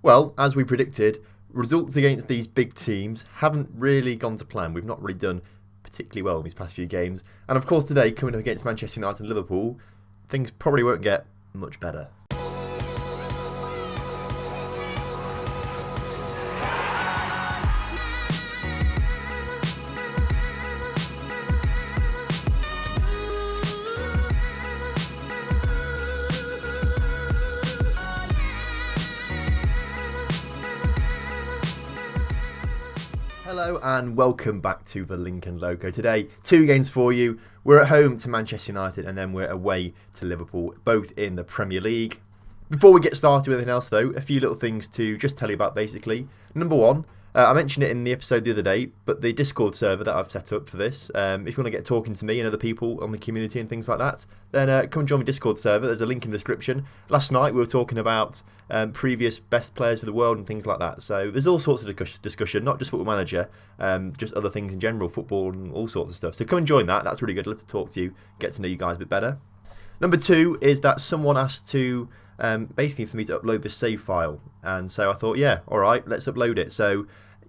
Well, as we predicted, results against these big teams haven't really gone to plan. We've not really done particularly well in these past few games. And of course today, coming up against Manchester United and Liverpool, things probably won't get much better. Hello and welcome back to the Lincoln Loco. Today, two games for you. We're at home to Manchester United and then we're away to Liverpool, both in the Premier League. Before we get started with anything else though, a few little things to just tell you about basically. Number one, I mentioned it in the episode the other day, but the Discord server that I've set up for this, if you want to get talking to me and other people on the community and things like that, then come and join my Discord server. There's a link in the description. Last night we were talking about previous best players for the world and things like that. So there's all sorts of discussion, not just Football Manager, just other things in general, football and all sorts of stuff. So come and join that. That's really good. I'd love to talk to you, get to know you guys a bit better. Number two is that someone asked to basically for me to upload the save file, and so I thought, yeah, all right, let's upload it. So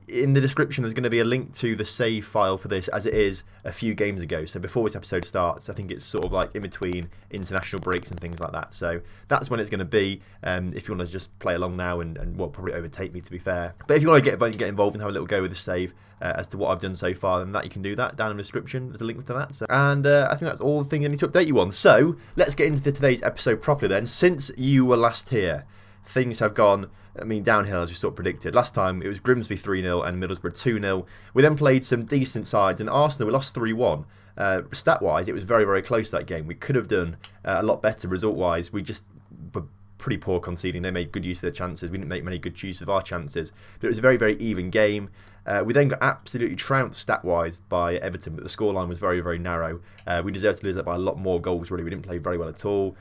in the description there's going to be a link to the save file for this, as it is a few games ago. So before this episode starts, I think it's sort of like in between international breaks and things like that. So that's when it's going to be. If you want to just play along now and well, probably overtake me to be fair. But if you want to get involved and have a little go with the save as to what I've done so far, then that you can do that down in the description. There's a link to that. So, and I think that's all the things I need to update you on. So let's get into today's episode properly then. Since you were last here, things have gone, downhill as we sort of predicted. Last time it was Grimsby 3-0 and Middlesbrough 2-0. We then played some decent sides and Arsenal we lost 3-1. Stat-wise, it was very, very close that game. We could have done a lot better result-wise. We just were pretty poor conceding. They made good use of their chances. We didn't make many good use of our chances. But it was a very, very even game. We then got absolutely trounced stat-wise by Everton, but the scoreline was very, very narrow. We deserved to lose that by a lot more goals, really. We didn't play very well at all.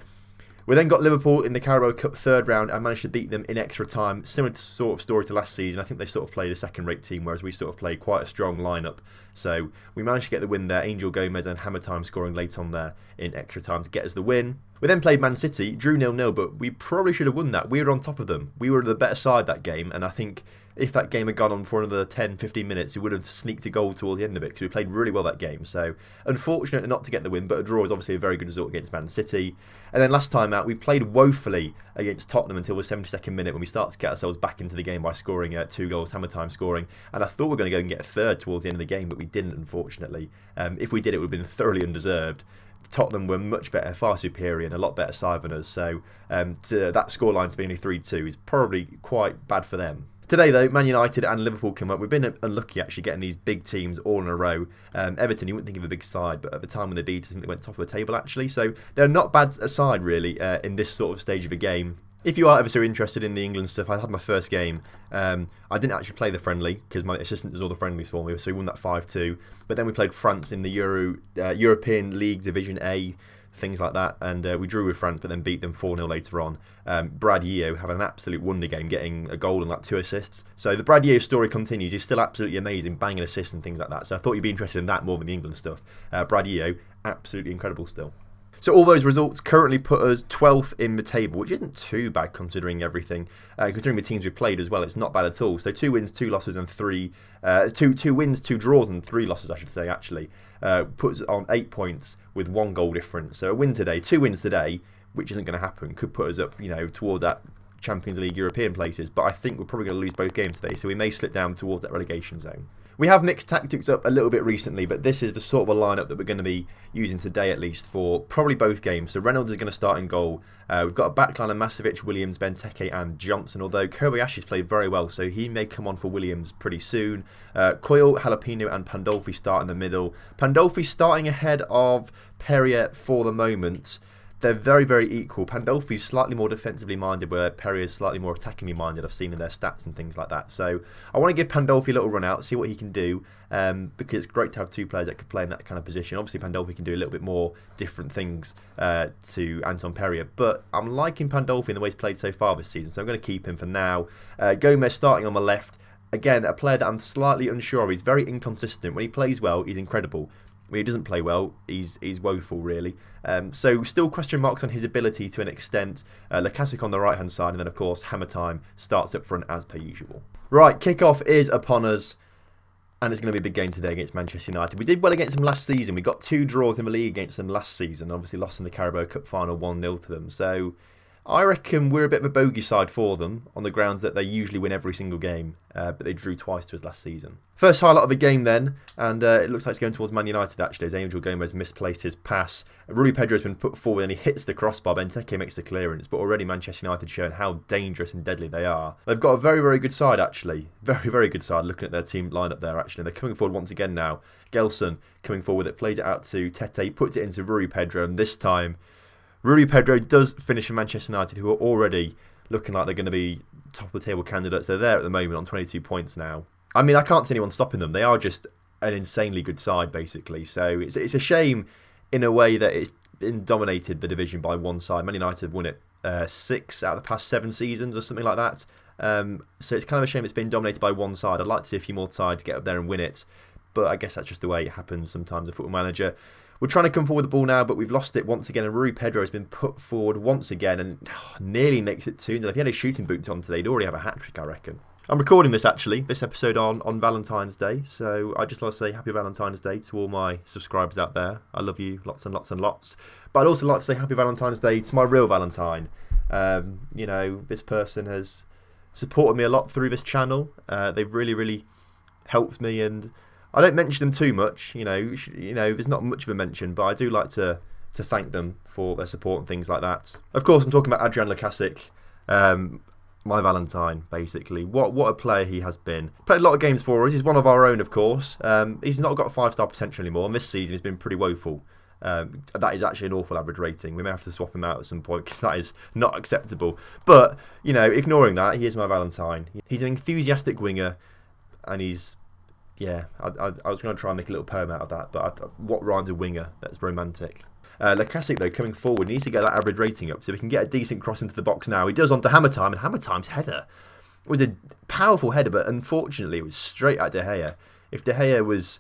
We then got Liverpool in the Carabao Cup third round and managed to beat them in extra time. Similar sort of story to last season. I think they sort of played a second-rate team, whereas we sort of played quite a strong lineup. So we managed to get the win there. Angel Gomez and Hammer Time scoring late on there in extra time to get us the win. We then played Man City, drew 0-0, but we probably should have won that. We were on top of them. We were the better side that game, and I think if that game had gone on for another 10-15 minutes, we would have sneaked a goal towards the end of it because we played really well that game. So unfortunate not to get the win, but a draw is obviously a very good result against Man City. And then last time out, we played woefully against Tottenham until the 72nd minute when we started to get ourselves back into the game by scoring 2 goals, Hammer Time scoring. And I thought we were going to go and get a third towards the end of the game, but we didn't, unfortunately. If we did, it would have been thoroughly undeserved. Tottenham were much better, far superior, and a lot better side than us. So that scoreline to be only 3-2 is probably quite bad for them. Today, though, Man United and Liverpool come up. We've been unlucky, actually, getting these big teams all in a row. Everton, you wouldn't think of a big side, but at the time when they beat us, I think they went top of the table, actually. So they're not bad a side, really, in this sort of stage of a game. If you are ever so interested in the England stuff, I had my first game. I didn't actually play the friendly because my assistant does all the friendlies for me, so we won that 5-2. But then we played France in the European League Division A, things like that, and we drew with France but then beat them 4-0 later on. Brad Yeo having an absolute wonder game, getting a goal and 2 assists. So the Brad Yeo story continues. He's still absolutely amazing, banging assists and things like that. So I thought you'd be interested in that more than the England stuff. Brad Yeo, absolutely incredible still. So all those results currently put us 12th in the table, which isn't too bad considering everything. Considering the teams we've played as well, it's not bad at all. So 2 wins, 2 losses and 2 wins, 2 draws and 3 losses, I should say, actually. Puts us on 8 points with 1 goal difference. So a win today, 2 wins today, which isn't going to happen, could put us up, toward that Champions League European places. But I think we're probably going to lose both games today, so we may slip down towards that relegation zone. We have mixed tactics up a little bit recently, but this is the sort of a lineup that we're going to be using today at least for probably both games. So Reynolds is going to start in goal. We've got a backline of Masovic, Williams, Benteke and Johnson, although Kobayashi's played very well, so he may come on for Williams pretty soon. Coyle, Jalapeno and Pandolfi start in the middle. Pandolfi starting ahead of Perrier for the moment. They're very, very equal. Pandolfi's slightly more defensively minded, where Perrier's slightly more attackingly minded. I've seen in their stats and things like that. So I want to give Pandolfi a little run out, see what he can do, because it's great to have 2 players that could play in that kind of position. Obviously, Pandolfi can do a little bit more different things to Anton Perrier, but I'm liking Pandolfi in the way he's played so far this season, so I'm going to keep him for now. Gomez starting on the left. Again, a player that I'm slightly unsure of. He's very inconsistent. When he plays well, he's incredible. When he doesn't play well, he's woeful, really. So still question marks on his ability to an extent. Lacazette on the right-hand side, and then, of course, Hammer Time starts up front as per usual. Right, kickoff is upon us, and it's going to be a big game today against Manchester United. We did well against them last season. We got 2 draws in the league against them last season. Obviously lost in the Carabao Cup final 1-0 to them. So I reckon we're a bit of a bogey side for them on the grounds that they usually win every single game, but they drew twice to us last season. First highlight of the game then, and it looks like it's going towards Man United actually, as Angel Gomez misplaced his pass. Rui Pedro's been put forward and he hits the crossbar. Benteke makes the clearance, but already Manchester United showing how dangerous and deadly they are. They've got a very, very good side actually. Very, very good side looking at their team lineup there actually. They're coming forward once again now. Gelson coming forward, it plays it out to Tete, puts it into Rui Pedro, and this time Rui Pedro does finish for Manchester United, who are already looking like they're going to be top of the table candidates. They're there at the moment on 22 points now. I mean, I can't see anyone stopping them. They are just an insanely good side, basically. So it's a shame in a way that it's been dominated the division by one side. Man United have won it 6 out of the past 7 seasons or something like that. So it's kind of a shame it's been dominated by one side. I'd like to see a few more sides get up there and win it. But I guess that's just the way it happens sometimes, a Football Manager. We're trying to come forward with the ball now, but we've lost it once again. And Rui Pedro has been put forward once again and nearly makes it 2-0. If he had his shooting boots on today, he'd already have a hat-trick, I reckon. I'm recording this, actually, this episode on Valentine's Day. So I just want to say happy Valentine's Day to all my subscribers out there. I love you lots and lots and lots. But I'd also like to say happy Valentine's Day to my real Valentine. You know, this person has supported me a lot through this channel. They've really, really helped me, and I don't mention them too much, you know, there's not much of a mention, but I do like to thank them for their support and things like that. Of course, I'm talking about Adrian Lacazette, my Valentine, basically. What a player he has been. Played a lot of games for us. He's one of our own, of course. He's not got 5-star potential anymore, and this season he's been pretty woeful. That is actually an awful average rating. We may have to swap him out at some point because that is not acceptable. But, you know, ignoring that, he is my Valentine. He's an enthusiastic winger, and he's... Yeah, I was going to try and make a little poem out of that, but what rhymes with winger? That's romantic. Lacazette, though, coming forward, needs to get that average rating up so we can get a decent cross into the box now. He does onto Hammer Time, and Hammer Time's header was a powerful header, but unfortunately it was straight at De Gea. If De Gea was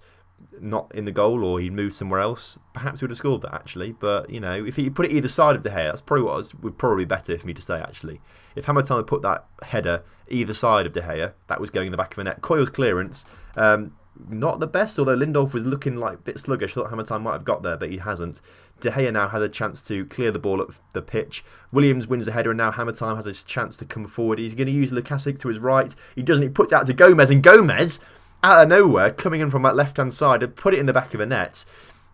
not in the goal or he'd moved somewhere else, perhaps he would have scored that, actually. But, you know, if he put it either side of De Gea, that's probably what would probably be better for me to say, actually. If Hammer Time had put that header either side of De Gea, that was going in the back of the net. Coyle's clearance, not the best, although Lindelof was looking like a bit sluggish. I thought Hammer Time might have got there, but he hasn't. De Gea now has a chance to clear the ball up the pitch. Williams wins the header, and now Hammer Time has a chance to come forward. He's going to use Lacazette to his right. He doesn't. He puts it out to Gomez, and Gomez, out of nowhere, coming in from that left-hand side, had put it in the back of the net.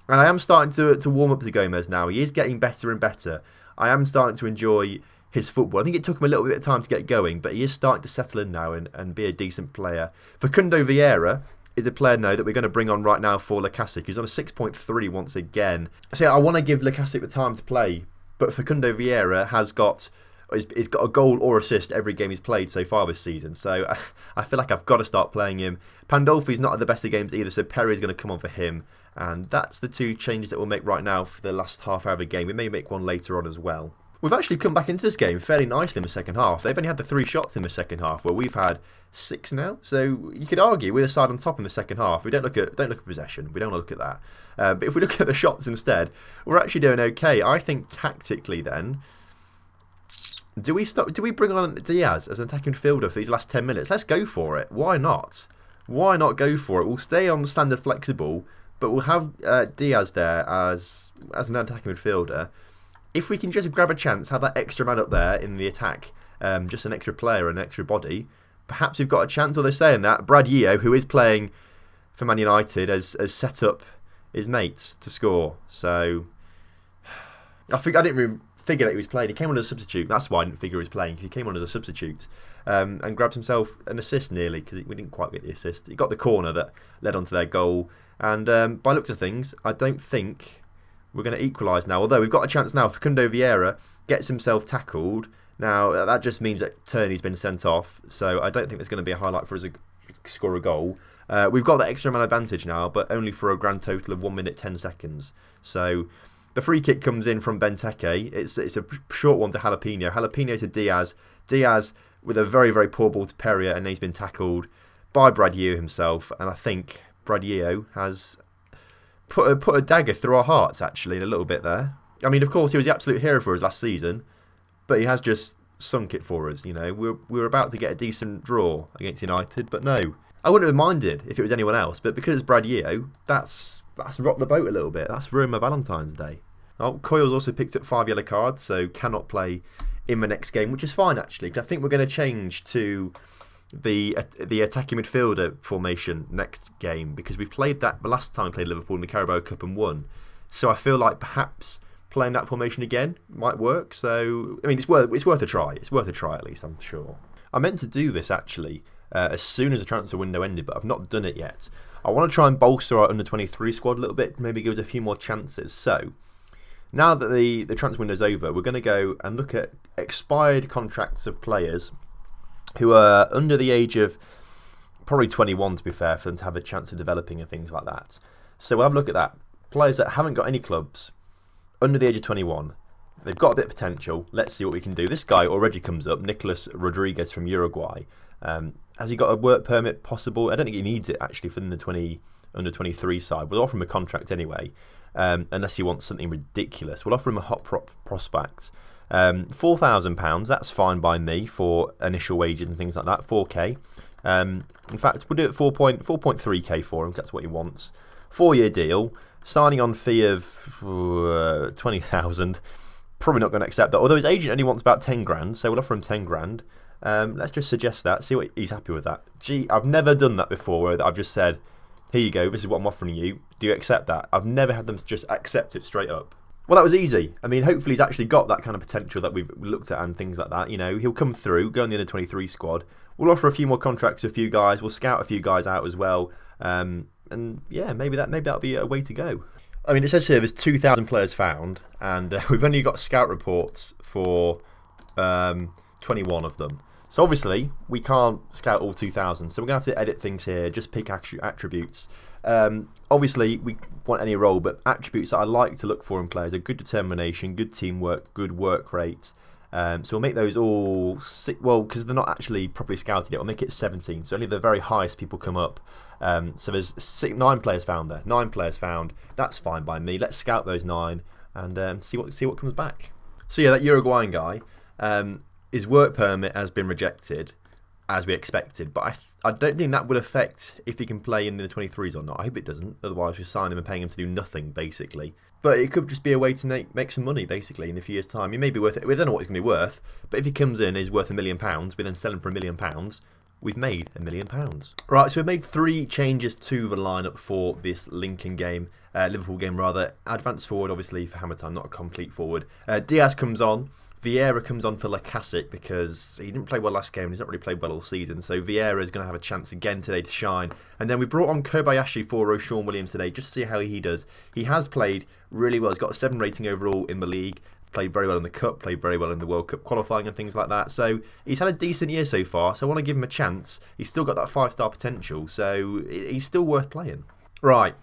And I am starting to warm up to Gomez now. He is getting better and better. I am starting to enjoy his football. I think it took him a little bit of time to get going, but he is starting to settle in now and be a decent player. Facundo Vieira is a player now that we're going to bring on right now for Lacazette, who's on a 6.3 once again. So I want to give Lacazette the time to play, but Facundo Vieira has got a goal or assist every game he's played so far this season. So I feel like I've got to start playing him. Pandolfi's not at the best of games either, so Perry's going to come on for him. And that's the 2 changes that we'll make right now for the last half hour of the game. We may make one later on as well. We've actually come back into this game fairly nicely in the second half. They've only had the 3 shots in the second half, where we've had 6 now. So you could argue we're the side on top in the second half. We don't look at possession. We don't look at that. But if we look at the shots instead, we're actually doing okay. I think tactically then, do we bring on Diaz as an attacking midfielder for these last 10 minutes? Let's go for it. Why not? Why not go for it? We'll stay on standard flexible, but we'll have Diaz there as an attacking midfielder. If we can just grab a chance, have that extra man up there in the attack, just an extra player, an extra body, perhaps we've got a chance. Or they're saying that Brad Yeo, who is playing for Man United, has set up his mates to score. So I didn't really figure that he was playing. He came on as a substitute. That's why I didn't figure he was playing. He came on as a substitute and grabbed himself an assist nearly, because we didn't quite get the assist. He got the corner that led on to their goal. And by looks of things, I don't think we're going to equalise now. Although we've got a chance now. Facundo Vieira gets himself tackled. Now, that just means that Turney's been sent off. So I don't think there's going to be a highlight for us to score a goal. We've got that extra man advantage now, but only for a grand total of 1 minute 10 seconds. So the free kick comes in from Benteke. It's a short one to Jalapeno. Jalapeno to Diaz. Diaz with a very, very poor ball to Perrier, and he's been tackled by Brad Yeo himself. And I think Brad Yeo has put a dagger through our hearts, actually, in a little bit there. I mean, of course, he was the absolute hero for us last season, but he has just sunk it for us. You know, we were about to get a decent draw against United, but no. I wouldn't have minded if it was anyone else, but because it's Brad Yeo, that's rocked the boat a little bit. That's ruined my Valentine's Day. Oh, Coyle's also picked up 5 yellow cards, so cannot play in the next game, which is fine, actually, because I think we're going to change to the attacking midfielder formation next game, because we played that the last time we played Liverpool in the Carabao Cup and won. So I feel like perhaps playing that formation again might work. So, I mean, it's worth a try. It's worth a try, at least, I'm sure. I meant to do this, actually, as soon as the transfer window ended, but I've not done it yet. I want to try and bolster our under-23 squad a little bit, maybe give us a few more chances. So, now that the transfer window's over, we're going to go and look at expired contracts of players who are under the age of probably 21, to be fair, for them to have a chance of developing and things like that. So we'll have a look at that. Players that haven't got any clubs, under the age of 21. They've got a bit of potential. Let's see what we can do. This guy already comes up, Nicolas Rodriguez from Uruguay. Has he got a work permit possible? I don't think he needs it, actually, for the under 23 side. We'll offer him a contract anyway, unless he wants something ridiculous. We'll offer him a hot prospect. £4,000, that's fine by me for initial wages and things like that. 4k. In fact, we'll do it 4.3k for him. That's what he wants. 4-year deal. Signing on fee of 20,000. Probably not going to accept that. Although his agent only wants about 10 grand, so we'll offer him 10 grand. Let's just suggest that. See what he's happy with that. Gee, I've never done that before. Where I've just said, "Here you go. This is what I'm offering you. Do you accept that?" I've never had them just accept it straight up. Well, that was easy. I mean, hopefully he's actually got that kind of potential that we've looked at and things like that. You know, he'll come through, go in the under-23 squad. We'll offer a few more contracts to a few guys. We'll scout a few guys out as well. And yeah, maybe that'll be a way to go. I mean, it says here there's 2,000 players found, and we've only got scout reports for 21 of them. So obviously we can't scout all 2,000. So we're going to have to edit things here, just pick attributes. Obviously, we want any role, but attributes that I like to look for in players are good determination, good teamwork, good work rate. So we'll make those all because they're not actually properly scouted yet. We'll make it 17. So only the very highest people come up. So there's 9 players found there. 9 players found. That's fine by me. Let's scout those 9 and see what comes back. So yeah, that Uruguayan guy, his work permit has been rejected, as we expected, but I don't think that would affect if he can play in the 23s or not. I hope it doesn't, otherwise we sign him and paying him to do nothing, basically. But it could just be a way to make some money, basically, in a few years' time. He may be worth it. We don't know what he's going to be worth, but if he comes in and is worth £1 million, we then sell him for £1 million, we've made £1 million. Right, so we've made 3 changes to the lineup for this Lincoln game, Liverpool game rather. Advance forward, obviously, for Hammer Time, not a complete forward. Diaz comes on. Vieira comes on for Lacazette because he didn't play well last game and he's not really played well all season. So Vieira is going to have a chance again today to shine. And then we brought on Kobayashi for Roshan Williams today just to see how he does. He has played really well. He's got a 7 rating overall in the league. Played very well in the Cup. Played very well in the World Cup qualifying and things like that. So he's had a decent year so far. So I want to give him a chance. He's still got that 5-star potential. So he's still worth playing. Right.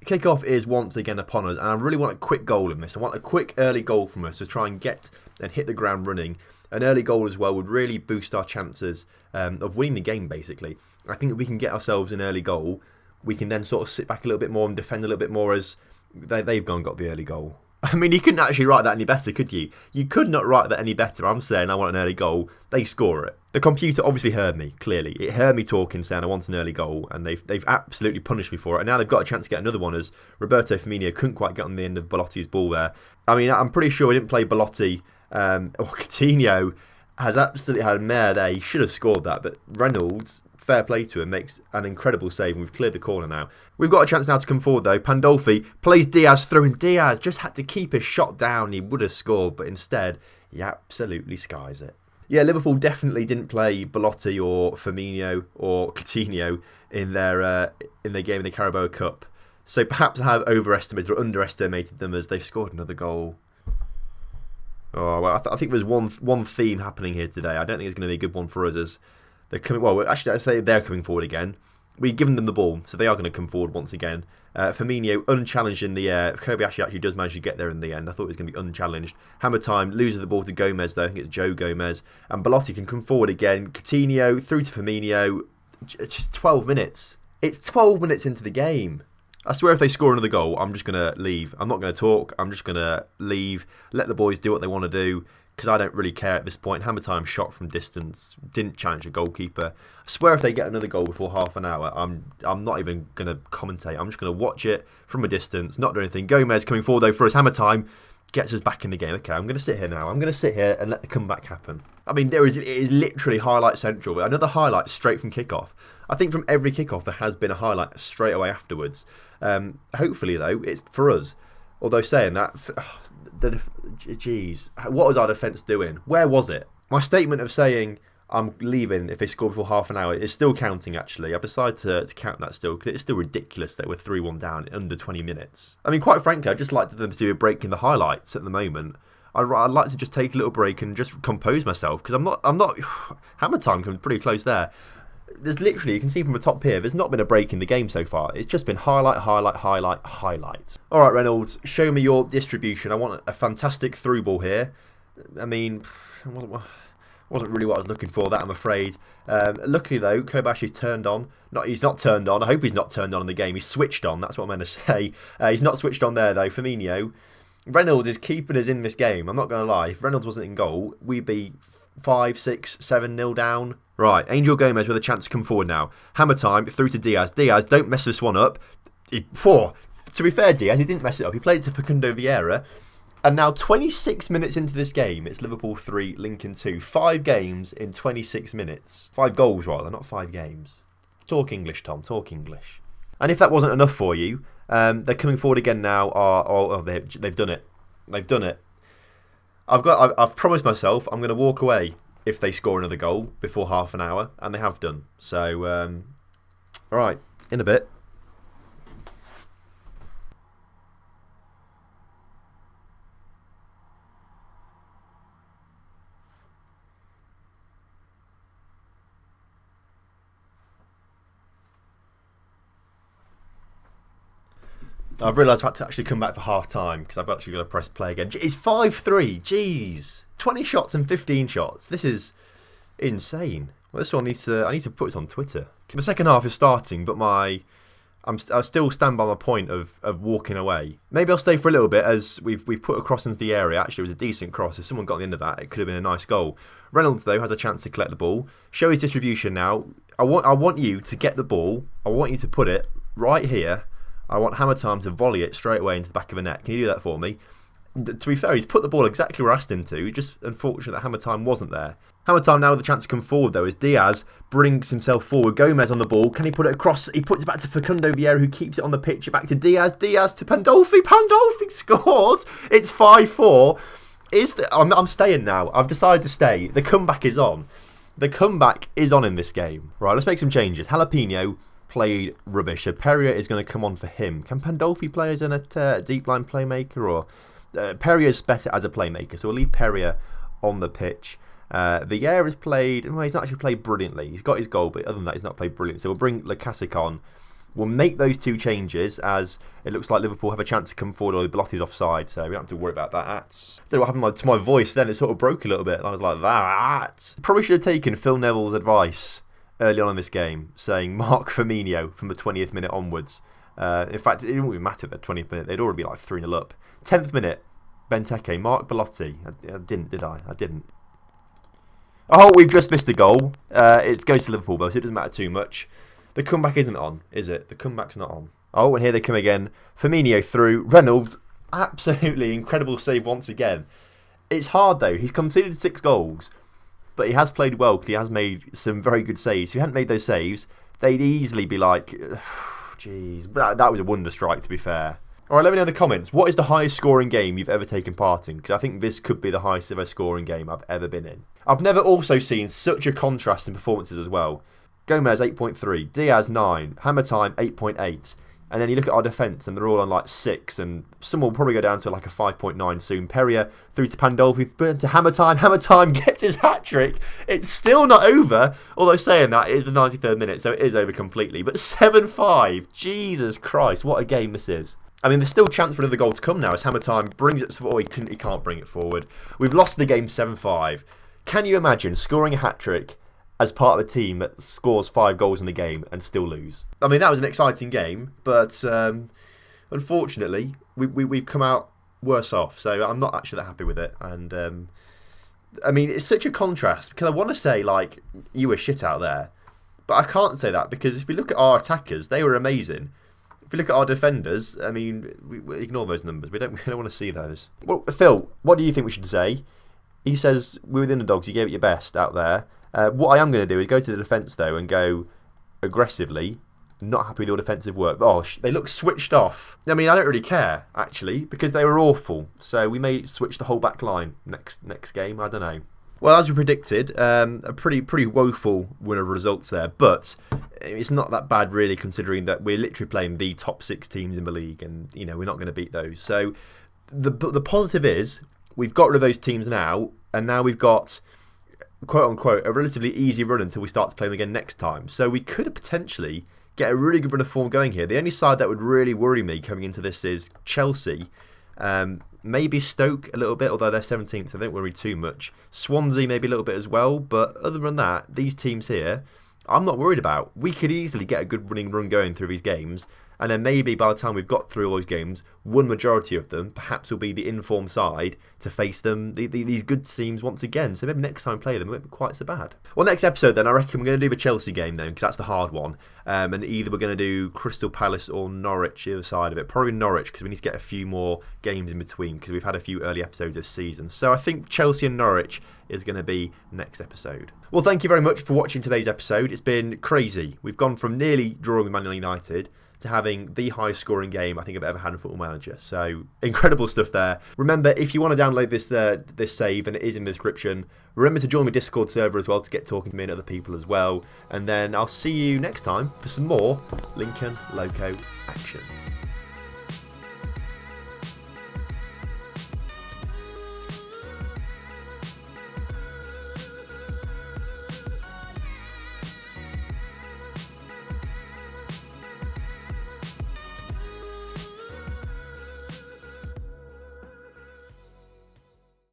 Kickoff is once again upon us. And I really want a quick goal in this. I want a quick early goal from us to try and get and hit the ground running. An early goal as well would really boost our chances of winning the game, basically. I think if we can get ourselves an early goal, we can then sort of sit back a little bit more and defend a little bit more as they've gone and got the early goal. I mean, you couldn't actually write that any better, could you? You could not write that any better. I'm saying I want an early goal. They score it. The computer obviously heard me, clearly. It heard me talking, saying I want an early goal, and they've absolutely punished me for it. And now they've got a chance to get another one as Roberto Firmino couldn't quite get on the end of Belotti's ball there. I mean, I'm pretty sure he didn't play Belotti. Coutinho has absolutely had a mare there. He should have scored that, but Reynolds, fair play to him, makes an incredible save, and we've cleared the corner now. We've got a chance now to come forward though. Pandolfi plays Diaz through, and Diaz just had to keep his shot down. He would have scored, but instead he absolutely skies it. Yeah, Liverpool definitely didn't play Belotti or Firmino or Coutinho in their game in the Carabao Cup. So perhaps I have overestimated or underestimated them as they've scored another goal. Oh, well, I think there's one theme happening here today. I don't think it's going to be a good one for us as they're coming. Well, actually, I'd say they're coming forward again. We've given them the ball, so they are going to come forward once again. Firmino unchallenged in the air. Kobayashi actually does manage to get there in the end. I thought it was going to be unchallenged. Hammer Time loses the ball to Gomez, though. I think it's Joe Gomez. And Belotti can come forward again. Coutinho through to Firmino. Just 12 minutes. It's 12 minutes into the game. I swear if they score another goal, I'm just going to leave. I'm not going to talk. I'm just going to leave, let the boys do what they want to do, because I don't really care at this point. Hammer time shot from distance, didn't challenge a goalkeeper. I swear if they get another goal before half an hour, I'm not even going to commentate. I'm just going to watch it from a distance, not do anything. Gomez coming forward though for us. Hammer time gets us back in the game. Okay, I'm going to sit here now. I'm going to sit here and let the comeback happen. I mean, it is literally highlight central. Another highlight straight from kickoff. I think from every kickoff there has been a highlight straight away afterwards. Hopefully though, it's for us. Although saying that, jeez, what was our defence doing? Where was it? My statement of saying I'm leaving if they score before half an hour is still counting, actually. I've decided to count that still, because it's still ridiculous that we're 3-1 down in under 20 minutes. I mean, quite frankly, I'd just like them to do a break in the highlights at the moment. I'd like to just take a little break and just compose myself, because I'm not Hammer time comes pretty close there. There's literally, you can see from the top here, there's not been a break in the game so far. It's just been highlight, highlight, highlight, highlight. All right, Reynolds, show me your distribution. I want a fantastic through ball here. I mean, wasn't really what I was looking for, that I'm afraid. Luckily though, Kobashi is turned on. He's not turned on. I hope he's not turned on in the game. He's switched on, that's what I meant to say. He's not switched on there though. Firmino. Reynolds is keeping us in this game. I'm not going to lie. If Reynolds wasn't in goal, we'd be 5, 6, 7-0 down. Right, Angel Gomez with a chance to come forward now. Hammer time, through to Diaz. Diaz, don't mess this one up. To be fair, Diaz, he didn't mess it up. He played it to Facundo Vieira. And now 26 minutes into this game, it's Liverpool 3, Lincoln 2. 5 games in 26 minutes. 5 goals, rather, not 5 games. Talk English, Tom, talk English. And if that wasn't enough for you, they're coming forward again now. They've done it. They've done it. I've promised myself I'm going to walk away if they score another goal before half an hour, and they have done. So, all right, in a bit. I've realised I've had to actually come back for half time because I've actually got to press play again. It's 5-3. Jeez. 20 shots and 15 shots. This is insane. Well, this one I need to put it on Twitter. The second half is starting, but I still stand by my point of walking away. Maybe I'll stay for a little bit as we've put a cross into the area. Actually, it was a decent cross. If someone got the end of that, it could have been a nice goal. Reynolds, though, has a chance to collect the ball. Show his distribution now. I want you to get the ball. I want you to put it right here. I want Hammer time to volley it straight away into the back of the net. Can you do that for me? To be fair, he's put the ball exactly where I asked him to. Just unfortunate that Hammer time wasn't there. Hammer time now with a chance to come forward though as Diaz brings himself forward. Gomez on the ball. Can he put it across? He puts it back to Facundo Vieira, who keeps it on the pitch. Back to Diaz. Diaz to Pandolfi. Pandolfi scored. It's 5-4. I'm staying now. I've decided to stay. The comeback is on. The comeback is on in this game. Right, let's make some changes. Jalapeno played rubbish. So Perrier is going to come on for him. Can Pandolfi play as a deep line playmaker, or Perrier's better as a playmaker? So we'll leave Perrier on the pitch. Vieira has played. Well, he's not actually played brilliantly. He's got his goal, but other than that, he's not played brilliantly. So we'll bring Lacasic on. We'll make those two changes as it looks like Liverpool have a chance to come forward, or Belotti's offside, so we don't have to worry about that. I don't know what happened to my voice then. It sort of broke a little bit. I was like, that. Probably should have taken Phil Neville's advice early on in this game, saying Mark Firmino from the 20th minute onwards. In fact, it didn't even matter at the 20th minute. They'd already be like 3-0 up. 10th minute, Benteke, Mark Belotti. I didn't, did I? I didn't. Oh, we've just missed a goal. It goes to Liverpool, though, so it doesn't matter too much. The comeback isn't on, is it? The comeback's not on. Oh, and here they come again. Firmino through. Reynolds, absolutely incredible save once again. It's hard, though. He's conceded 6 goals, but he has played well because he has made some very good saves. If he hadn't made those saves, they'd easily be like, jeez. But that was a wonder strike, to be fair. All right, let me know in the comments. What is the highest scoring game you've ever taken part in? Because I think this could be the highest ever scoring game I've ever been in. I've never also seen such a contrast in performances as well. Gomez 8.3, Diaz 9, Hammer time 8.8, and then you look at our defence and they're all on like 6, and some will probably go down to like a 5.9 soon. Perrier through to Pandolfi, to Hammer time gets his hat-trick. It's still not over, although saying that, it is the 93rd minute, so it is over completely, but 7-5, Jesus Christ, what a game this is. I mean, there's still chance for another goal to come now as Hammer time brings it forward. He can't bring it forward. We've lost the game 7-5. Can you imagine scoring a hat-trick as part of a team that scores 5 goals in the game and still lose. I mean, that was an exciting game, but unfortunately, we've come out worse off. So I'm not actually that happy with it. And I mean, it's such a contrast because I want to say, like, you were shit out there. But I can't say that because if we look at our attackers, they were amazing. If we look at our defenders, I mean, we ignore those numbers. We don't want to see those. Well, Phil, what do you think we should say? He says, we're within the dogs, you gave it your best out there. What I am going to do is go to the defence, though, and go aggressively. Not happy with your defensive work. Oh, they look switched off. I mean, I don't really care, actually, because they were awful. So we may switch the whole back line next game. I don't know. Well, as we predicted, a pretty woeful win of results there. But it's not that bad, really, considering that we're literally playing the top 6 teams in the league. And, you know, we're not going to beat those. So the positive is we've got rid of those teams now. And now we've got, quote unquote, a relatively easy run until we start to play them again next time. So we could potentially get a really good run of form going here. The only side that would really worry me coming into this is Chelsea. Maybe Stoke a little bit, although they're 17th, so they don't worry too much. Swansea maybe a little bit as well, but other than that, these teams here, I'm not worried about. We could easily get a good running run going through these games, and then maybe by the time we've got through all those games, one majority of them perhaps will be the informed side to face them, these good teams once again. So maybe next time play them, it won't be quite so bad. Well, next episode then, I reckon we're going to do the Chelsea game then, because that's the hard one. And either we're going to do Crystal Palace or Norwich, the other side of it. Probably Norwich, because we need to get a few more games in between, because we've had a few early episodes this season. So I think Chelsea and Norwich is going to be next episode. Well, thank you very much for watching today's episode. It's been crazy. We've gone from nearly drawing with Man United to having the highest scoring game I think I've ever had in Football Manager. So incredible stuff there. Remember, if you want to download this save, and it is in the description, remember to join my Discord server as well to get talking to me and other people as well. And then I'll see you next time for some more Lincoln Loco action.